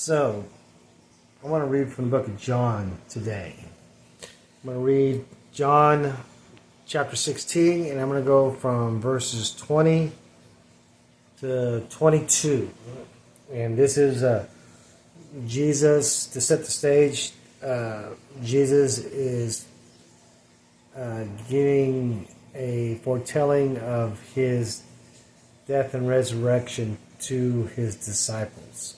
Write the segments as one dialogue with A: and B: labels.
A: So, I want to read from the book of John today. I'm going to read John chapter 16, and I'm going to go from verses 20 to 22. And this is Jesus, to set the stage, Jesus is giving a foretelling of his death and resurrection to his disciples.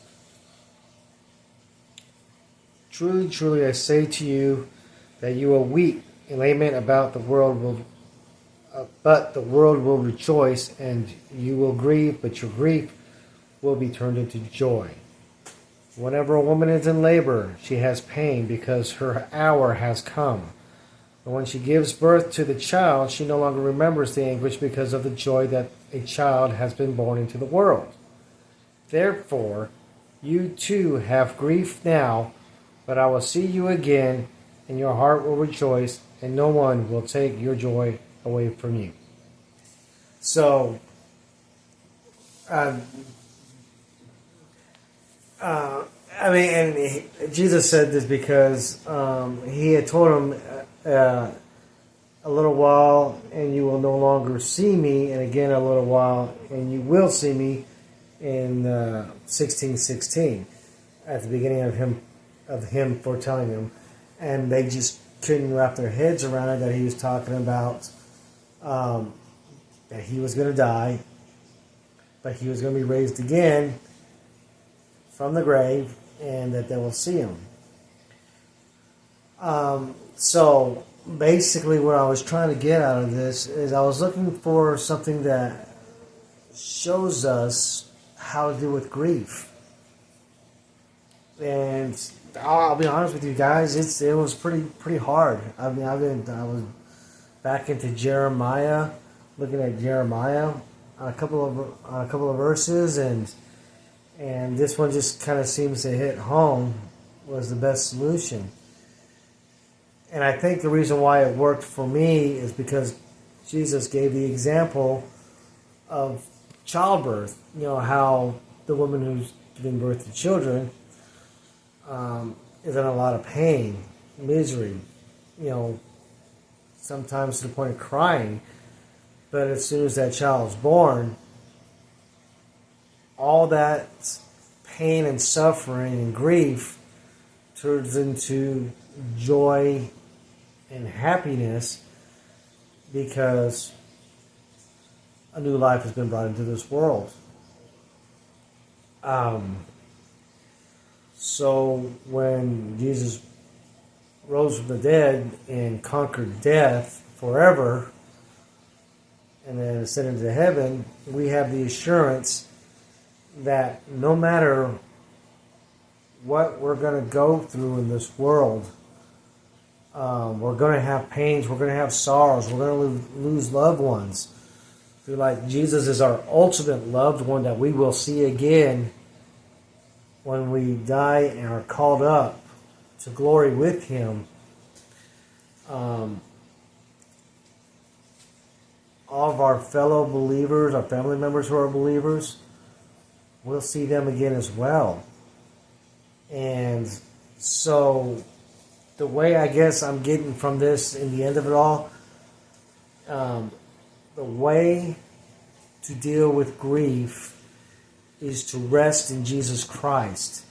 A: Truly, truly, I say to you that you will weep and lament about the world, but the world will rejoice, and you will grieve, but your grief will be turned into joy. Whenever a woman is in labor, she has pain because her hour has come. And when she gives birth to the child, she no longer remembers the anguish because of the joy that a child has been born into the world. Therefore, you too have grief now, but I will see you again, and your heart will rejoice, and no one will take your joy away from you. So, Jesus said this because he had told him, a little while, and you will no longer see me, and again a little while, and you will see me, in 16:16, at the beginning of him foretelling them, and they just couldn't wrap their heads around it, that he was talking about that he was going to die, but he was going to be raised again from the grave, and that they will see him. So basically what I was trying to get out of this is I was looking for something that shows us how to deal with grief. And I'll be honest with you guys, it was pretty hard. I was back into Jeremiah, looking at Jeremiah on a couple of verses, and this one just kind of seems to hit home, was the best solution. And I think the reason why it worked for me is because Jesus gave the example of childbirth. You know, how the woman who's giving birth to children is in a lot of pain, misery, you know, sometimes to the point of crying. But as soon as that child is born, all that pain and suffering and grief turns into joy and happiness, because a new life has been brought into this world. So when Jesus rose from the dead and conquered death forever, and then ascended to heaven, we have the assurance that no matter what we're going to go through in this world, we're going to have pains, we're going to have sorrows, we're going to lose loved ones. Like Jesus is our ultimate loved one that we will see again when we die and are called up to glory with him. All of our fellow believers, our family members who are believers, we'll see them again as well. And so the way I guess I'm getting from this in the end of it all, the way to deal with grief is to rest in Jesus Christ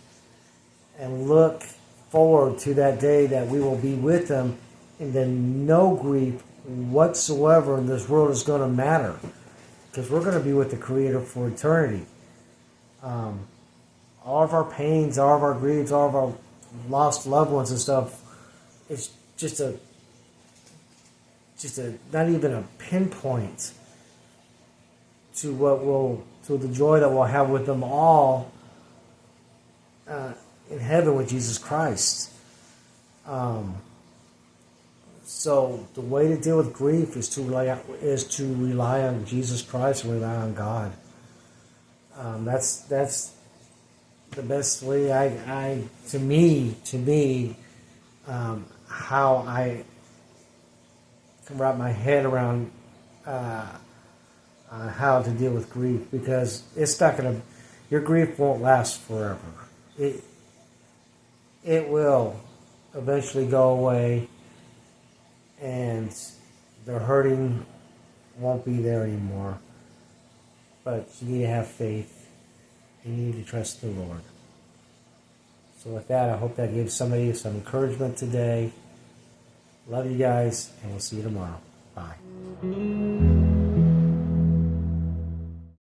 A: and look forward to that day that we will be with him, and then no grief whatsoever in this world is going to matter, because we're going to be with the Creator for eternity. All of our pains, all of our griefs, all of our lost loved ones and stuff, it's just a not even a pinpoint to the joy that we'll have with them all in heaven with Jesus Christ. So the way to deal with grief is to rely on Jesus Christ and rely on God. That's the best way how I can wrap my head around how to deal with grief, because it's not gonna. Your grief won't last forever. it will eventually go away, and the hurting won't be there anymore. But you need to have faith. You need to trust the Lord. So with that, I hope that gives somebody some encouragement today. Love you guys, and we'll see you tomorrow. Bye.